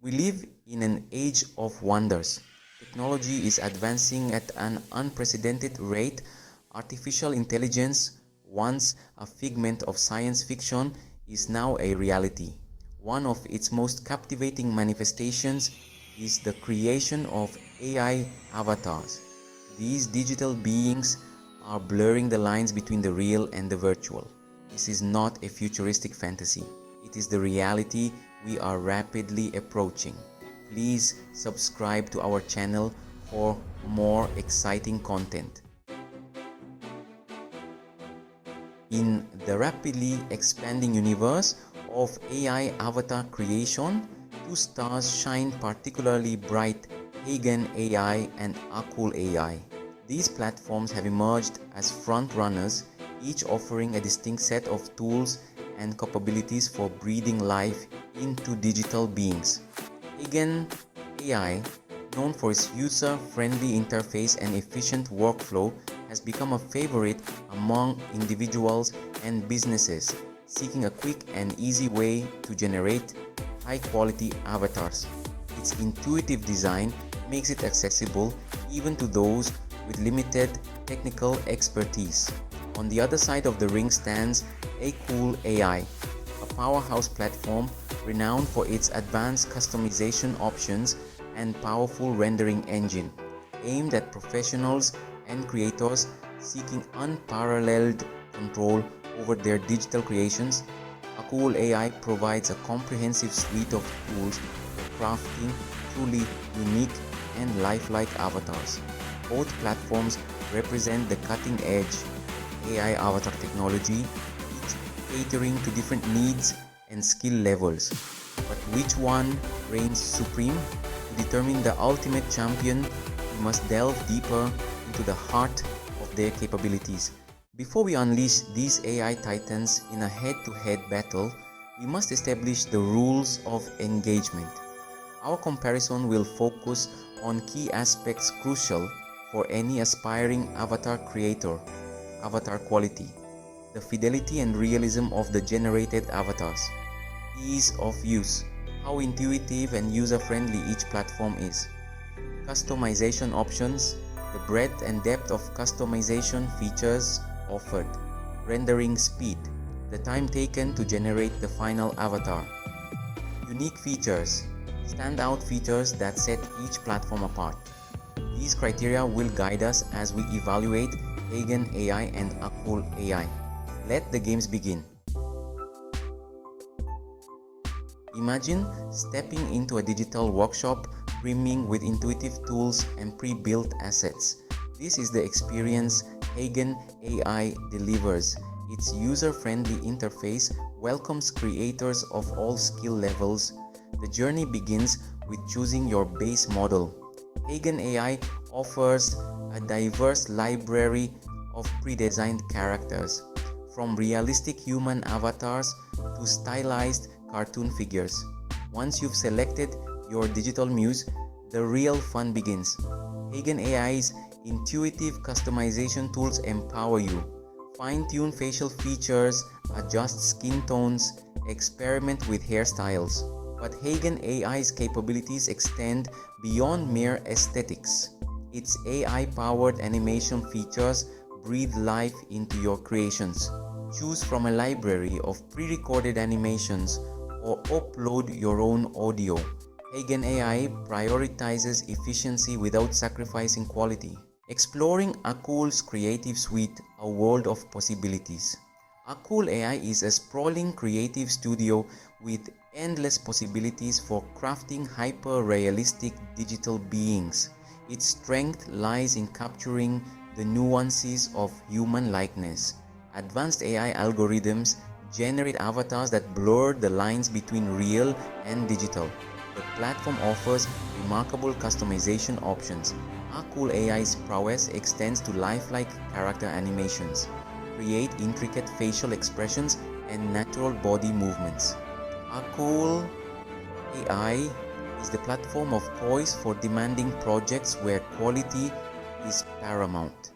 We live in an age of wonders. Technology is advancing at an unprecedented rate. Artificial intelligence, once a figment of science fiction, is now a reality. One of its most captivating manifestations is the creation of AI avatars. These digital beings are blurring the lines between the real and the virtual. This is not a futuristic fantasy. It is the reality we are rapidly approaching. Please subscribe to our channel for more exciting content. In the rapidly expanding universe of AI avatar creation, two stars shine particularly bright: Heygen AI and Akool AI. These platforms have emerged as front runners, each offering a distinct set of tools and capabilities for breathing life into digital beings. Heygen AI, known for its user-friendly interface and efficient workflow, has become a favorite among individuals and businesses seeking a quick and easy way to generate high-quality avatars. Its intuitive design makes it accessible even to those with limited technical expertise. On the other side of the ring stands Akool AI, a powerhouse platform renowned for its advanced customization options and powerful rendering engine. Aimed at professionals and creators seeking unparalleled control over their digital creations, Akool AI provides a comprehensive suite of tools for crafting truly unique and lifelike avatars. Both platforms represent the cutting-edge AI avatar technology, each catering to different needs and skill levels. But which one reigns supreme? To determine the ultimate champion, we must delve deeper into the heart of their capabilities. Before we unleash these AI titans in a head-to-head battle, we must establish the rules of engagement. Our comparison will focus on key aspects crucial for any aspiring avatar creator: avatar quality, the fidelity and realism of the generated avatars, ease of use, how intuitive and user-friendly each platform is, customization options, the breadth and depth of customization features offered, rendering speed, the time taken to generate the final avatar, unique features, standout features that set each platform apart. These criteria will guide us as we evaluate Heygen AI and Akool AI. Let the games begin. Imagine stepping into a digital workshop brimming with intuitive tools and pre-built assets. This is the experience Heygen AI delivers. Its user-friendly interface welcomes creators of all skill levels. The journey begins with choosing your base model. Heygen AI offers a diverse library of pre-designed characters, from realistic human avatars to stylized cartoon figures. Once you've selected your digital muse, the real fun begins. Heygen AI's intuitive customization tools empower you. Fine-tune facial features, adjust skin tones, experiment with hairstyles. But Heygen AI's capabilities extend beyond mere aesthetics. Its AI-powered animation features breathe life into your creations. Choose from a library of pre-recorded animations or upload your own audio. Heygen AI prioritizes efficiency without sacrificing quality. Exploring Akool's creative suite, a world of possibilities. Akool AI is a sprawling creative studio with endless possibilities for crafting hyper-realistic digital beings. Its strength lies in capturing the nuances of human likeness. Advanced AI algorithms generate avatars that blur the lines between real and digital. The platform offers remarkable customization options. Akool AI's prowess extends to lifelike character animations, create intricate facial expressions and natural body movements. Akool AI is the platform of choice for demanding projects where quality is paramount.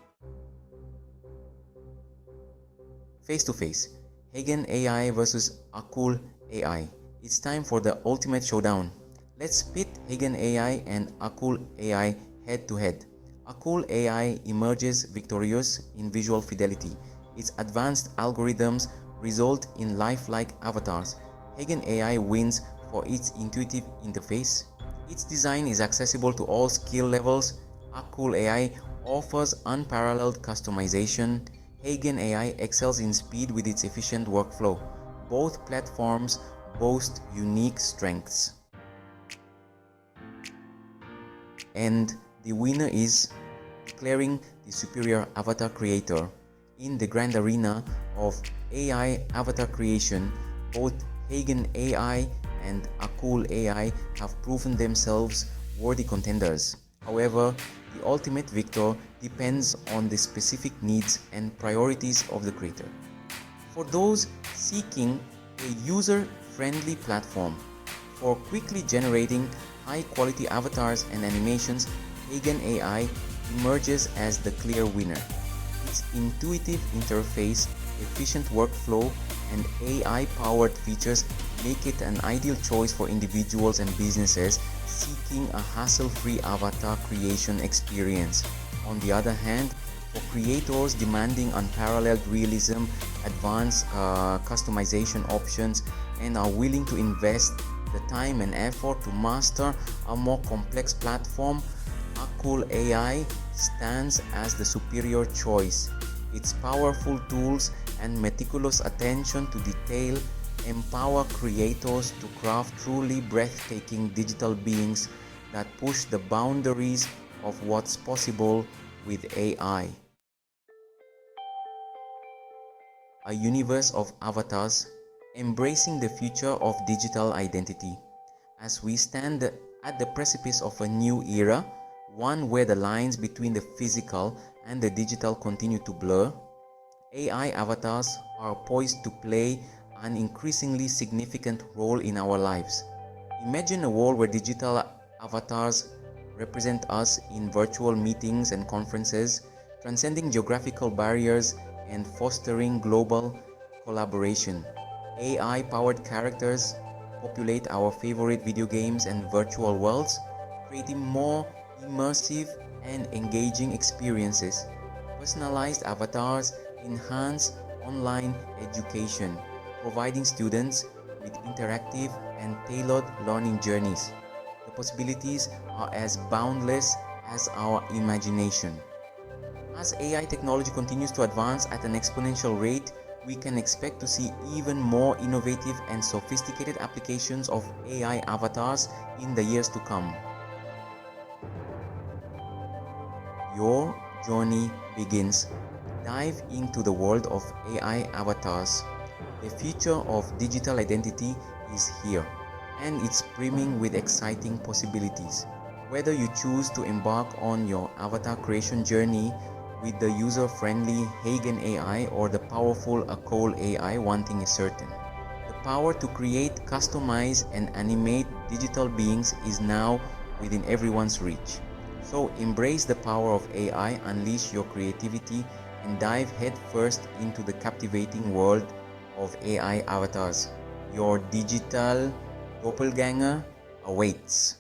Face to face, Heygen AI versus Akool AI. It's time for the ultimate showdown. Let's pit Heygen AI and Akool AI head to head. Akool AI emerges victorious in visual fidelity. Its advanced algorithms result in lifelike avatars. Heygen AI wins for its intuitive interface. Its design is accessible to all skill levels. Akool AI offers unparalleled customization. Heygen AI excels in speed with its efficient workflow. Both platforms boast unique strengths. And the winner is declaring the superior avatar creator. In the grand arena of AI avatar creation, both Heygen AI and Akool AI have proven themselves worthy contenders. However, the ultimate victor depends on the specific needs and priorities of the creator. For those seeking a user-friendly platform for quickly generating high-quality avatars and animations, Heygen AI emerges as the clear winner. Its intuitive interface, efficient workflow, and AI-powered features make it an ideal choice for individuals and businesses seeking a hassle-free avatar creation experience. On the other hand, for creators demanding unparalleled realism, advanced customization options, and are willing to invest the time and effort to master a more complex platform, Akool AI stands as the superior choice. Its powerful tools and meticulous attention to detail empower creators to craft truly breathtaking digital beings that push the boundaries of what's possible with AI. A universe of avatars embracing the future of digital identity. As we stand at the precipice of a new era, one where the lines between the physical and the digital continue to blur, AI avatars are poised to play an increasingly significant role in our lives. Imagine a world where digital avatars represent us in virtual meetings and conferences, transcending geographical barriers and fostering global collaboration. AI-powered characters populate our favorite video games and virtual worlds, creating more immersive and engaging experiences. Personalized avatars enhance online education, providing students with interactive and tailored learning journeys. The possibilities are as boundless as our imagination. As AI technology continues to advance at an exponential rate, we can expect to see even more innovative and sophisticated applications of AI avatars in the years to come. Your journey begins. Dive into the world of AI avatars. The future of digital identity is here, and it's brimming with exciting possibilities. Whether you choose to embark on your avatar creation journey with the user-friendly Heygen AI or the powerful Akool AI, one thing is certain. The power to create, customize, and animate digital beings is now within everyone's reach. So embrace the power of AI, unleash your creativity, and dive headfirst into the captivating world of AI avatars. Your digital doppelganger awaits.